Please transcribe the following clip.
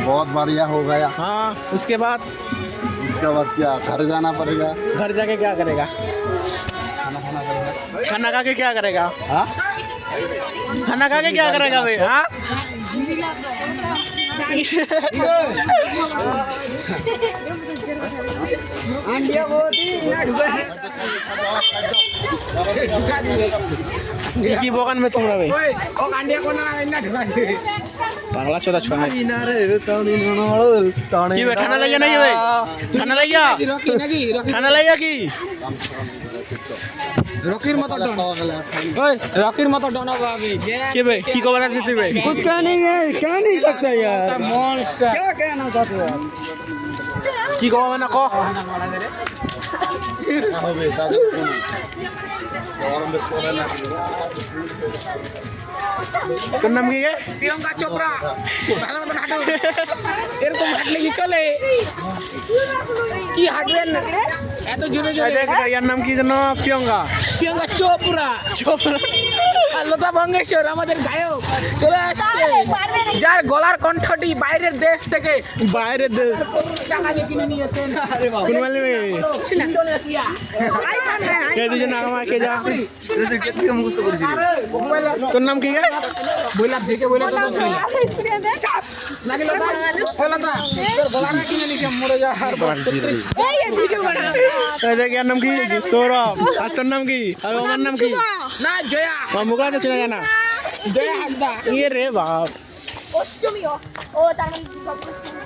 बहुत बढ़िया हो गया। हाँ उसके बाद क्या घर जाना पड़ेगा। घर जाके क्या करेगा? खाना खाना पड़ेगा। खाना खा के क्या करेगा? हाँ खाना खा के क्या करेगा भाई? हाँ কি বকান মে তোমরা ভাই? বাংলা চোদা ছোড়া কি ভাই? ঠান্ডা লাগে নাকি ভাই? ঠান্ডা লাগিয়া? ঠান্ডা লাগিয়া কি? রকির মতো ডন ওই রকির মতো ডন হবে আগে কি ভাই কি খবর আছে তুই ভাই? कुछ कह नहीं सकता यार मॉन्स्टर क्या कहना चाहते हो आप কি খবর মানে ক? হবে তাদের কোনো গরমের পরে না। তোর নাম কি? প্রিয়ঙ্কা চোপড়া ভালো মতন হাঁটো এরকম হাঁটলে কি চলে কি হাঁটবেন না এত জোরে জোরে ইয়ার নাম কি যেন? প্রিয়ঙ্কা প্রিয়ঙ্কা চোপড়া চোপড়া। আর লতা মঙ্গেশকর আমাদের গায়ক চলে আসছে যার গলার কণ্ঠটি বাইরের দেশ থেকে বাইরের দেশ টাকা দিয়ে কিনে নিয়েছেন কোন মালি ভাই? ইন্দোনেশিয়া কে দুজন আগমা কে যা? থেকে মুখস্থ করেছিলি? তোর নাম কি? বইলা থেকে বইলা তো নাকি লতা বইলা তো তোর গলাটা কিনে নিয়েছে মরে যা আর ইয়ার নাম কি? সৌরভ। আর তোর নাম কি? আর আমার নাম কি? না জয়া আমার মুখা তো চেনা জানা। জয়া হাসদা ইয়ে রে বাপ। ও তার মানে